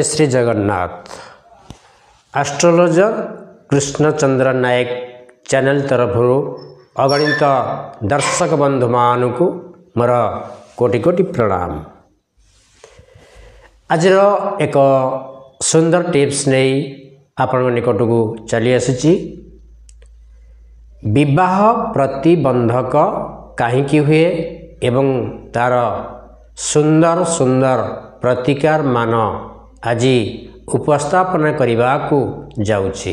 Shri Jagannath astrologer Krishnachandra नायक channel तरफ अगणित दर्शक बंधु मानू मोर कोटि कोटि प्रणाम। आज एक सुंदर टिप्स नहीं आपण निकट को चली आसी। विवाह प्रतिबंधक कहीं हुए एवं तार सुंदर सुंदर प्रतिकार मान आज उपस्थापन करने को जाऊँगी।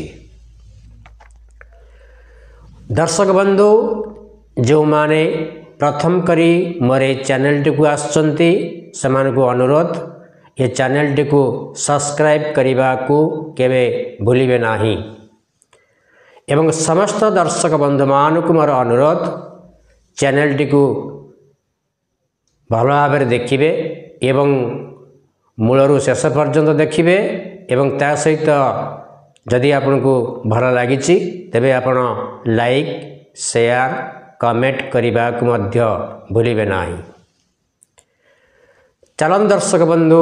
दर्शक बंधु जो माने प्रथम करी मोरे चैनल टी को आसचंती समान को अनुरोध ये चैनल टी को सब्सक्राइब करने को केवे भूलिबे नाही एवं समस्त दर्शक बंधु मान को मोर अनुरोध चैनल टी को भल भाव देखिए एवं मूलरू शेष पर्यंत देखिए एवं ता सहित जदि आपन को भल लगी तेबे आपण लाइक शेयर कमेंट करने को मध्य भूलिबे नाही। चलन दर्शक बंधु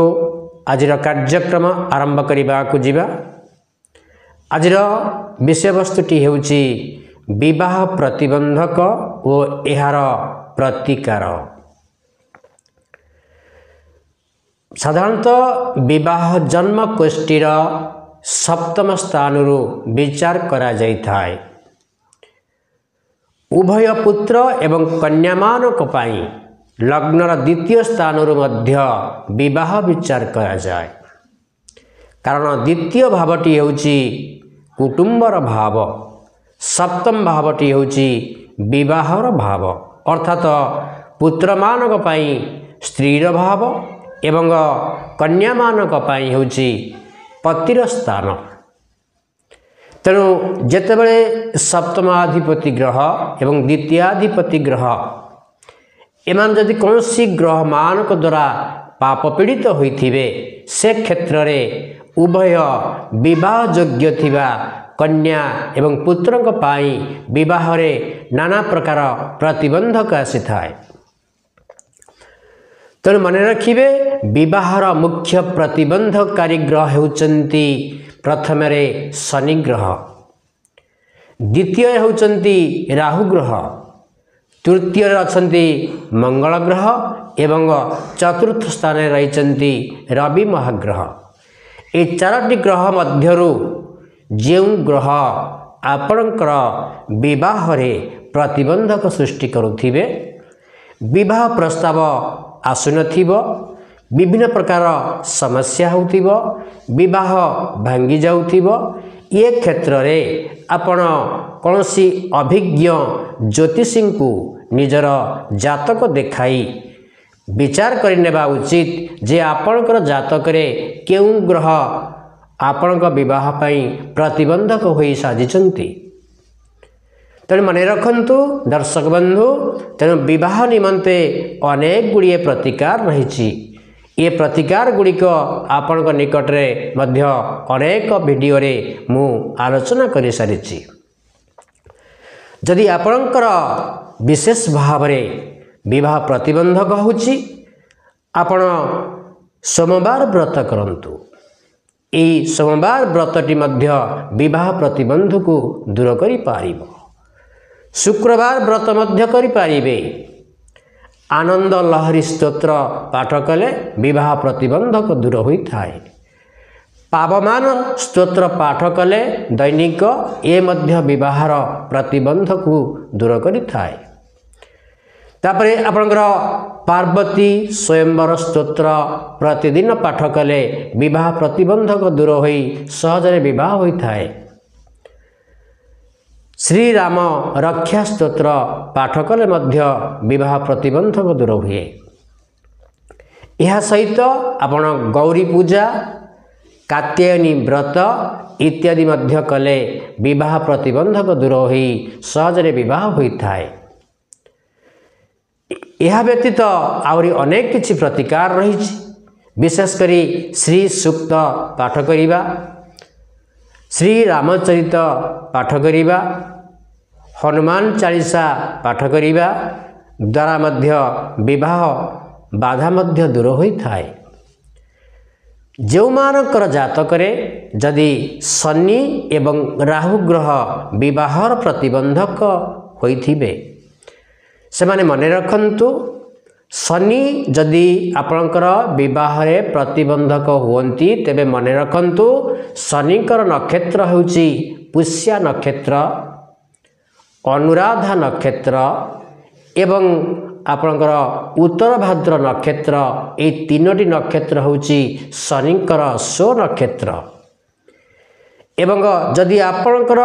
आज कार्यक्रम आरंभ करने को जीवा। आज विषय वस्तुटी हेउची विवाह प्रतिबंधक और एहार प्रतिकार। साधारणतः विवाह जन्म कोष्ठीर सप्तम स्थान विचार करा जाइथाय। उभय पुत्र एवं कन्या मानक पाई लग्नर द्वितीय स्थान मध्य विवाह विचार करा जाए। कारण द्वितीय भावटी होउची कुटुंबर भाव, सप्तम भावटी होउची विवाहर भाव अर्थात पुत्र मानक पाई स्त्रीर भाव एवं कन्या मानक पाई होउची पतिर स्थान। तेणु जेतेबेले सप्तमाधिपति ग्रह एवं द्वितीयाधिपति ग्रह एमान जदि कौनसी ग्रह मानक द्वारा पाप पीड़ित होइथिबे से क्षेत्र रे उभय विवाह योग्य थिबा कन्या एवं पुत्रक पाई विवाह रे नाना प्रकार प्रतिबंधक आसीथाय। तेणु मन रखिबे विवाहर मुख्य प्रतिबंधकारी ग्रह होउचंती प्रथम रे शनि ग्रह, द्वितीय होउचंती राहु ग्रह, तृतीय अछंती मंगल ग्रह एवं चतुर्थ स्थान रहिचंती रवि महाग्रह। ए चारोटी ग्रह मध्यरु जेउ ग्रह आपणकर विवाह रे प्रतिबंधक सृष्टि करुथिबे, विवाह प्रस्ताव आसुनथिबो, विभिन्न प्रकार समस्या होउथिबो, विवाह भांगी जाउथिबो, ये क्षेत्र रे आपण कौनसी अभिज्ञ ज्योतिषी को निजर जातक देखाई विचार करनेबा उचित जे आपणकर जातक रे केउ ग्रह आपणक विवाह पई प्रतिबंधक होई साजिचंती। तेणु मन रखंतु दर्शक बंधु, तेणु विवाह निमंते अनेक गुड़िए प्रतिकार रही। ये प्रतिकार गुड़िक आपण निकट रे मध्य अनेक वीडियो रे मु आलोचना कर सारी। जदि आपणकर विशेष भाव रे विवाह प्रतिबंधक होची आपण सोमवार व्रत करंतु। एई सोमवार व्रतटी मध्य विवाह प्रतिबंध को दूर करि पारिबो। शुक्रवार व्रत मध्य करि पारिबे। आनंद लहरी स्तोत्र पाठ कले विवाह प्रतिबंधक दूर होई थाए। पावमान स्तोत्र पाठ कले दैनिक ए मध्य विवाहर प्रतिबंधक को दूर करि थाए। तापरे आपनकर पार्वती स्वयंवर स्तोत्र प्रतिदिन पाठ कले विवाह प्रतिबंधक दूर होई सहजरे विवाह होई थाए। श्री राम रक्षा स्तोत्र पाठ कले मध्य विवाह प्रतिबंधक दूर हुए। यह सहित आपण गौरी पूजा, कात्यायनी व्रत इत्यादि मध्य कले विवाह प्रतिबंधक दूर होई सहजरे विवाह होई थाए। यह व्यतीत आवरी अनेक किछि प्रतिकार रही। विशेषकरी श्री सूक्त पाठ करिबा, श्री रामचरित पाठ करिबा, हनुमान चालीसा पाठ करिबा द्वारा मध्य विवाह बाधा मध्य दूर होई थाए। जो मानकर जातकरे जदि शनि एवं राहु ग्रह विवाहर प्रतिबंधक होइथिबे से माने मने रखंतु शनि जदि आपणकर विवाहरे प्रतिबंधक हुवंती तेबे मने रखंतु शनिकर नक्षत्र होउची पुष्या नक्षत्र अनुराधा नक्षत्र एवं आपणकर उत्तर भाद्र नक्षत्र ए तीनोटी नक्षत्र होउची शनिकर स्व नक्षत्र एवं जदि आपणकर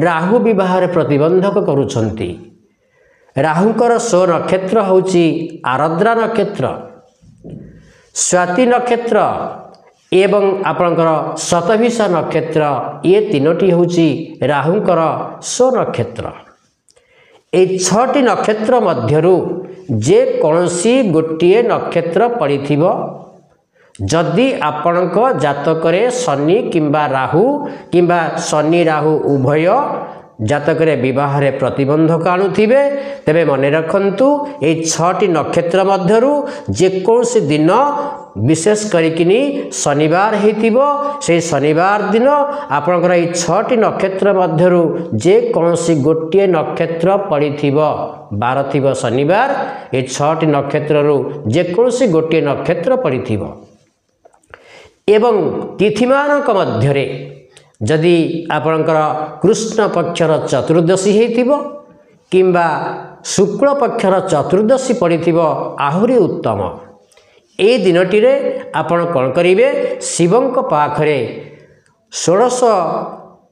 राहु विवाह प्रतिबंधक करुछंती राहुकर स्व नक्षत्र होउची आरद्रा नक्षत्र स्वाति नक्षत्र एवं आपणकर शतभिषा नक्षत्र ये तीनोटी होउची राहुकर स्व नक्षत्र ए छटी नक्षत्र मध्यरु जे कौनसी गोटिए नक्षत्र पड़िथिबो जदि आपणक जातकरे शनि किंबा राहु किंबा शनि राहु उभय जातकरे विवाहरे प्रतिबंधक आणुथिबे तेबे मने रखंतु ए छटी नक्षत्र मध्यरु जे कौनसी दिन विशेष करिकिनी शनिवार हेतिबो से शनिवार दिन आपणकर ए छटी नक्षत्र मध्यरु जे कौनसी गोटिए नक्षत्र पड़िथिबो बार थिबो शनिवार ए छटी नक्षत्ररु जे कौनसी गोटिए नक्षत्र पड़िथिबो एवं तिथिमानक मध्यरे जदि आपणकर कृष्ण पक्षर चतुर्दशी हेतिबो किंबा शुक्ल पक्षर चतुर्दशी पड़िथिबो आहुरी उत्तम ए दिनटी रे आपण कोन करिवे शिवंक पाखरे षोडश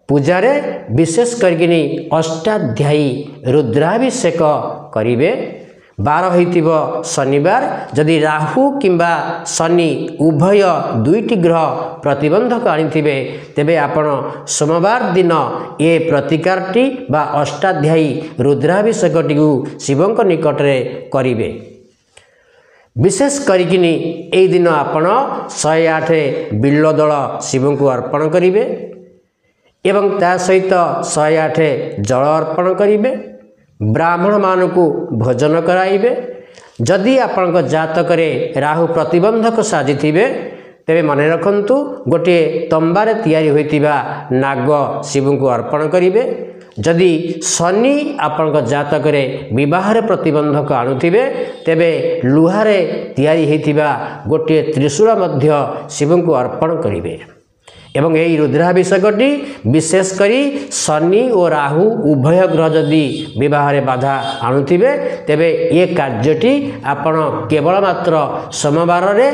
पूजारे विशेष करकिनी अष्टाध्यायी रुद्राभिषेक करिवे बार होइतिबो शनिवार जदि राहु किंबा शनि उभय दुईटी ग्रह प्रतिबंधक आनिथिबे तेबे आपण सोमवार दिन ए प्रतिकारटी बा अष्टाध्यायी रुद्राभिषेकटी शिवंक निकटरे करिवे विशेष करिकिनी ए दिन आपण 108 बिल्लदल शिवंकु अर्पण करिवे एवं ता सहित 108 जल अर्पण करिवे ब्राह्मण मानकु भोजन कराइबे जदि आपणक जातकरे राहु प्रतिबंधक साजिथिबे तेबे मने रखंतु गोटे तंबारे तयारी होइतिबा नाग शिवंकु अर्पण करिवे जदि शनि आपणक जातकरे विवाहरे प्रतिबंधक आणुथिबे तेबे लुहारे तयारी होइतिबा गोटे त्रिशूल मध्य शिवंकु अर्पण करिवे एवं यही रुद्राभिषेकटी विशेष करी शनि और राहु उभय ग्रह जदि विवाह बाधा आणुथिबे तेबे ये कार्यटी आपण केवल मात्र सोमवार रे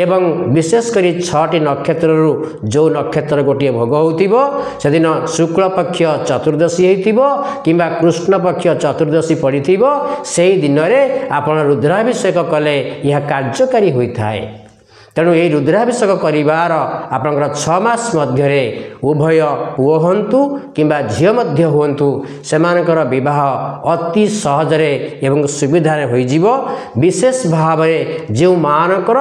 एवं विशेष करी 6टी नक्षत्ररु जो नक्षत्र गोटे भोग होतिबो सेदिन शुक्ल पक्ष चतुर्दशी हेतिबो किंबा कृष्ण पक्ष चतुर्दशी पड़िथिबो सेही दिन रे आपण रुद्राभिषेक कले यह कार्यकारी होइथाय तेणु ये रुद्राभिषेक करिवार आपनकर 6 मास मध्यरे उभय पुओ हंतु किंबा झियो मध्य होंतु सेमानकर विवाह अति सहजरे एवं सुविधारे होइजिवो विशेष भावरे जो मानकर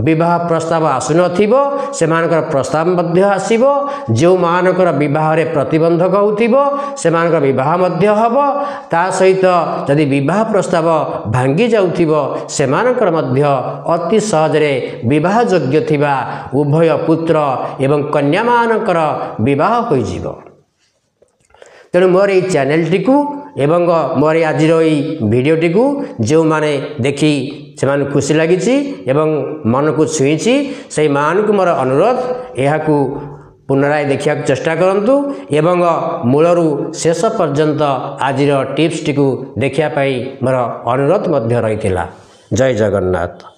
विवाह प्रस्ताव आसु नथिबो सेमानकर प्रस्ताव मध्य आसीबो जो मानकर विवाह रे प्रतिबंधक होतिबो सेमानकर विवाह मध्य हबो ता सहित यदि विवाह प्रस्ताव भांगी जाउथिबो सेमानकर मध्य अति सहजरे विवाह योग्य थिबा उभय पुत्र एवं कन्या मानकर विवाह होई जीवो तेणु मोर ये चैनल टिकु एवं मोर आज वीडियो टिकु जो माने देखी से मान खुशी लगी एवं मन को छुईची से मान को मोर अनुरोध यहाकू पुनराय देखा चेष्टा करंतु एवं मूलरू शेष पर्यंत आज टिप्स टिकु देखिया पाई मोर अनुरोध मध्य रही। जय जगन्नाथ।